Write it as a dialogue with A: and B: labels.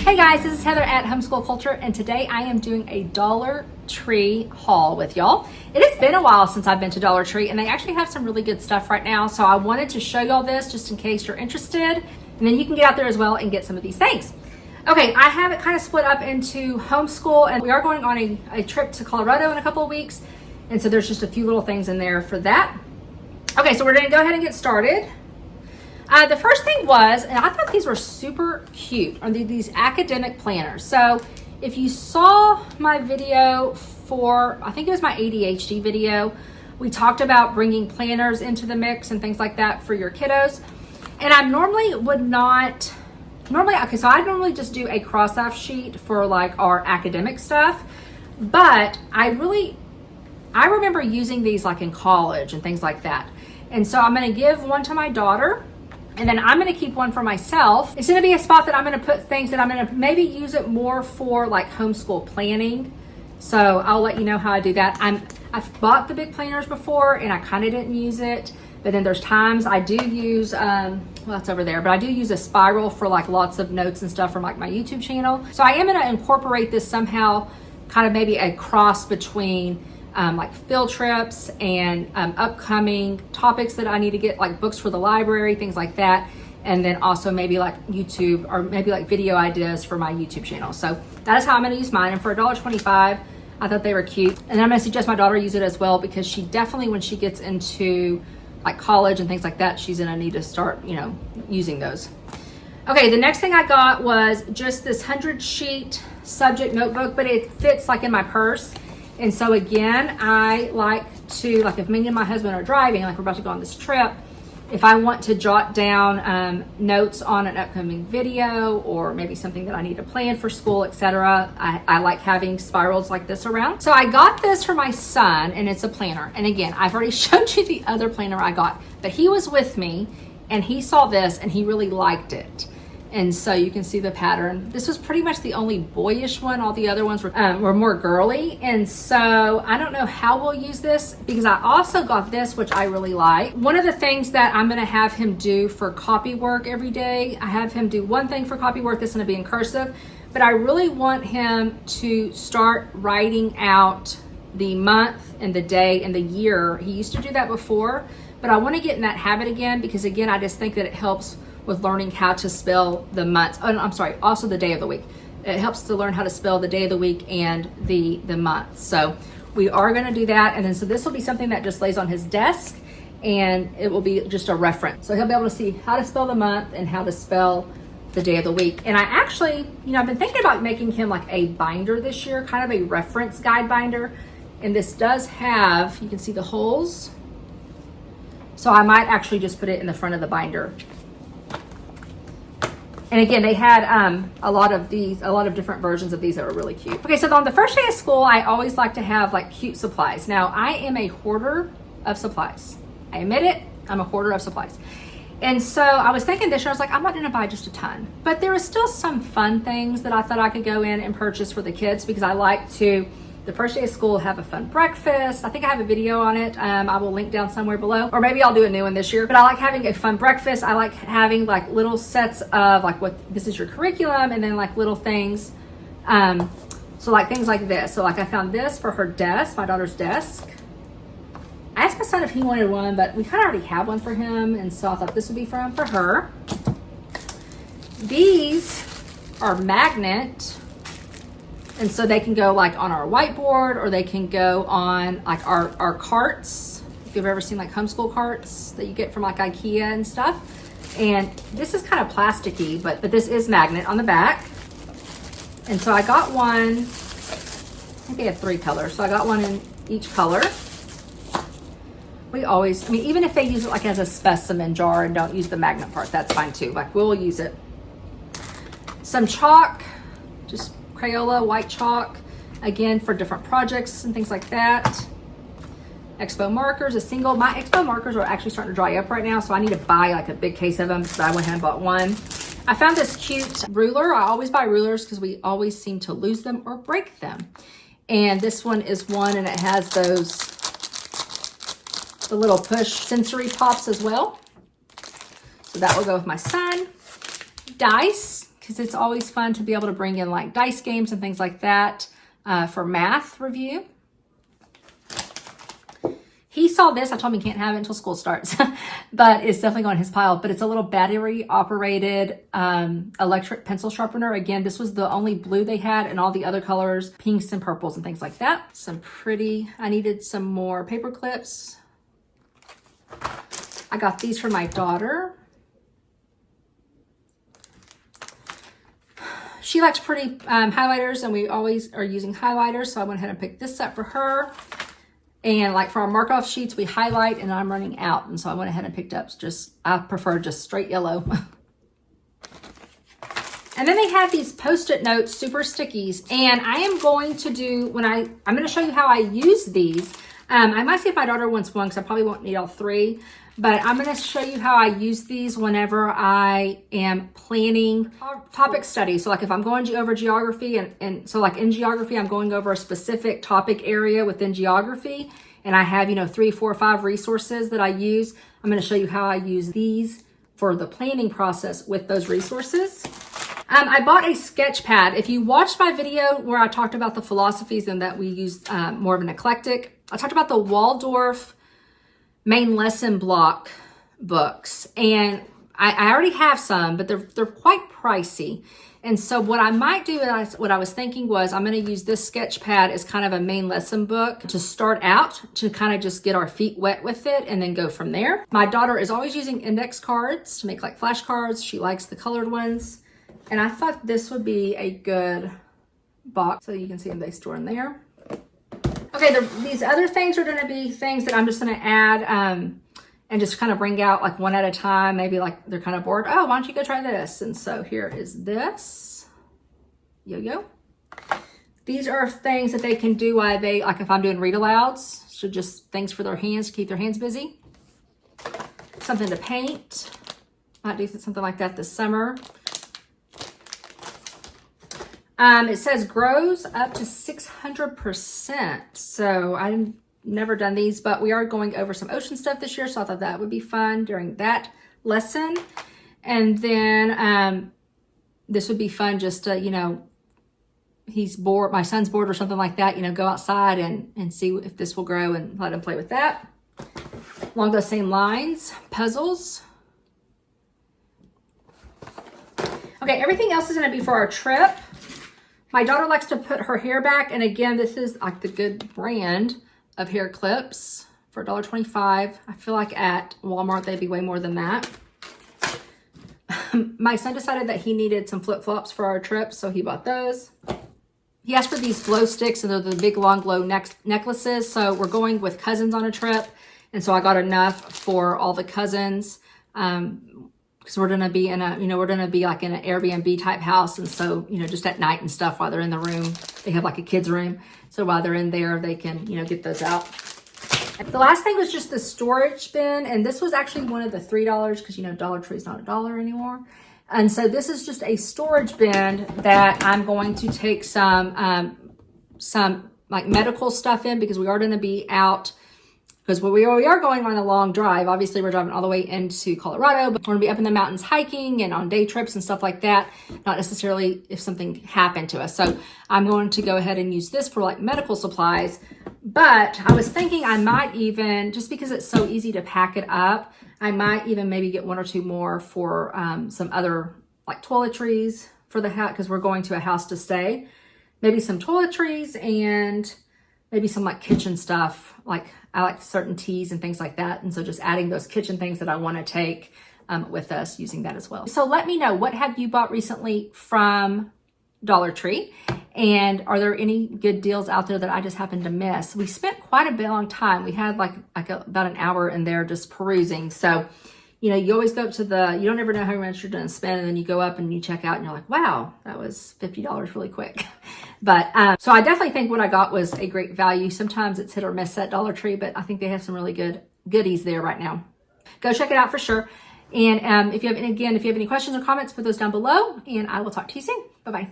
A: Hey guys, this is Heather at Homeschool Culture, and today I am doing a Dollar Tree haul with y'all. It has been a while since I've been to Dollar Tree, and they actually have some really good stuff right now, so I wanted to show y'all this just in case you're interested, and then you can get out there as well and get some of these things. Okay, I have it kind of split up into homeschool, and we are going on a trip to Colorado in a couple of weeks, and so there's just a few little things in there for that. Okay, so we're gonna go ahead and get started. The first thing was, and I thought these were super cute, are these academic planners. So if you saw my video for, I think it was my ADHD video, we talked about bringing planners into the mix and things like that for your kiddos. And I normally would not, okay, so I normally just do a cross-off sheet for like our academic stuff, but I remember using these like in college and things like that. And so I'm gonna give one to my daughter, and then I'm gonna keep one for myself. It's gonna be a spot that I'm gonna put things that I'm gonna maybe use it more for like homeschool planning. So I'll let you know how I do that. I've bought the big planners before and I kind of didn't use it, but then there's times I do use, well that's over there, but I do use a spiral for like lots of notes and stuff from like my YouTube channel. So I am gonna incorporate this somehow, kind of maybe a cross between like field trips and upcoming topics that I need to get, like books for the library, things like that. And then also maybe like YouTube or maybe like video ideas for my YouTube channel. So that is how I'm gonna use mine. And for $1.25, I thought they were cute. And I'm gonna suggest my daughter use it as well, because she definitely, when she gets into like college and things like that, she's gonna need to start, you know, using those. Okay, the next thing I got was just this 100-sheet subject notebook, but it fits like in my purse. And so again, I like to, like if me and my husband are driving, like we're about to go on this trip, if I want to jot down notes on an upcoming video or maybe something that I need to plan for school, etc., I like having spirals like this around. So I got this for my son, and it's a planner. And again, I've already showed you the other planner I got, but he was with me and he saw this and he really liked it. And so you can see the pattern. This was pretty much the only boyish one. All the other ones were more girly. And so I don't know how we'll use this, because I also got this, which I really like. One of the things that I'm gonna have him do for copy work every day, I have him do one thing for copy work that's gonna be in cursive, but I really want him to start writing out the month and the day and the year. He used to do that before, but I wanna get in that habit again, because again, I just think that it helps with learning how to spell the months. Oh, I'm sorry, also the day of the week. It helps to learn how to spell the day of the week and the month. So we are gonna do that. And then, so this will be something that just lays on his desk, and it will be just a reference. So he'll be able to see how to spell the month and how to spell the day of the week. And I actually, you know, I've been thinking about making him like a binder this year, kind of a reference guide binder. And this does have, you can see the holes. So I might actually just put it in the front of the binder. And again, they had a lot of different versions of these that were really cute. Okay, so on the first day of school, I always like to have like cute supplies. Now, I am a hoarder of supplies. I admit it, I'm a hoarder of supplies. And so I was thinking this year, I was like, I'm not gonna buy just a ton. But there was still some fun things that I thought I could go in and purchase for the kids, because I like to, the first day of school, have a fun breakfast. I think I have a video on it. I will link down somewhere below, or maybe I'll do a new one this year. But I like having a fun breakfast. I like having like little sets of like, what this is your curriculum, and then like little things. So like things like this. So like I found this for her desk, my daughter's desk. I asked my son if he wanted one, but we kind of already have one for him, and so I thought this would be for her. These are magnet. And so they can go like on our whiteboard, or they can go on like our carts. If you've ever seen like homeschool carts that you get from like IKEA and stuff. And this is kind of plasticky, but this is magnet on the back. And so I got one, I think they have 3 colors. So I got one in each color. We always, I mean, even if they use it like as a specimen jar and don't use the magnet part, that's fine too. Like we'll use it. Some chalk, just Crayola white chalk, again for different projects and things like that. Expo markers, my Expo markers are actually starting to dry up right now, so I need to buy like a big case of them. So I went ahead and bought one. I found this cute ruler. I always buy rulers because we always seem to lose them or break them. And this one is one, and it has the little push sensory pops as well. So that will go with my son. Dice, because it's always fun to be able to bring in like dice games and things like that for math review. He saw this. I told him he can't have it until school starts, but it's definitely on his pile. But it's a little battery operated electric pencil sharpener. Again, this was the only blue they had, and all the other colors, pinks and purples and things like that. Some pretty, I needed some more paper clips. I got these for my daughter. She likes pretty highlighters, and we always are using highlighters. So I went ahead and picked this up for her. And like for our mark off sheets, we highlight, and I'm running out. And so I went ahead and picked up I prefer just straight yellow. And then they have these Post-it notes, super stickies. And I am going to do, I'm going to show you how I use these. I might see if my daughter wants one, because I probably won't need all three. But I'm going to show you how I use these whenever I am planning topic studies. So like if I'm going over geography, and so like in geography, I'm going over a specific topic area within geography, and I have, 3, 4, 5 resources that I use. I'm going to show you how I use these for the planning process with those resources. I bought a sketch pad. If you watched my video where I talked about the philosophies and that we use more of an eclectic, I talked about the Waldorf main lesson block books, and I already have some, but they're quite pricey. And so what I might do, what I was thinking was, I'm going to use this sketch pad as kind of a main lesson book to start out, to kind of just get our feet wet with it and then go from there. My daughter is always using index cards to make like flashcards. She likes the colored ones, and I thought this would be a good box. So you can see them, they store in there. Okay, these other things are going to be things that I'm just going to add and just kind of bring out like one at a time. Maybe like they're kind of bored. Oh, why don't you go try this? And so here is this yo-yo. These are things that they can do while they, like if I'm doing read alouds. So just things for their hands, to keep their hands busy. Something to paint. Might do something like that this summer. It says grows up to 600%. So I've never done these, but we are going over some ocean stuff this year. So I thought that would be fun during that lesson. And then this would be fun just to, he's bored, my son's bored or something like that, go outside and see if this will grow and let him play with that. Along those same lines, puzzles. Okay, everything else is going to be for our trip. My daughter likes to put her hair back. And again, this is like the good brand of hair clips for $1.25. I feel like at Walmart, they'd be way more than that. My son decided that he needed some flip-flops for our trip, so he bought those. He asked for these glow sticks, and they're the big long glow necklaces. So we're going with cousins on a trip. And so I got enough for all the cousins. Because we're going to be in we're going to be like in an Airbnb type house. And so, just at night and stuff while they're in the room, they have like a kid's room. So while they're in there, they can, get those out. The last thing was just the storage bin. And this was actually one of the $3 because, Dollar Tree is not $1 anymore. And so this is just a storage bin that I'm going to take some like medical stuff in, because we are going to be out. Because we are going on a long drive. Obviously, we're driving all the way into Colorado, but we're going to be up in the mountains hiking and on day trips and stuff like that. Not necessarily if something happened to us. So I'm going to go ahead and use this for like medical supplies. But I was thinking I might even, just because it's so easy to pack it up, I might even maybe get 1 or 2 more for some other like toiletries for the house, because we're going to a house to stay. Maybe some toiletries and maybe some like kitchen stuff. Like I like certain teas and things like that. And so just adding those kitchen things that I want to take with us, using that as well. So let me know, what have you bought recently from Dollar Tree? And are there any good deals out there that I just happened to miss? We spent quite a bit long time. We had about an hour in there just perusing. So, you always go up to you don't ever know how much you're going to spend. And then you go up and you check out and you're like, wow, that was $50 really quick. But so I definitely think what I got was a great value. Sometimes it's hit or miss at Dollar Tree, but I think they have some really good goodies there right now. Go check it out for sure. And if you have any questions or comments, put those down below, and I will talk to you soon. Bye-bye.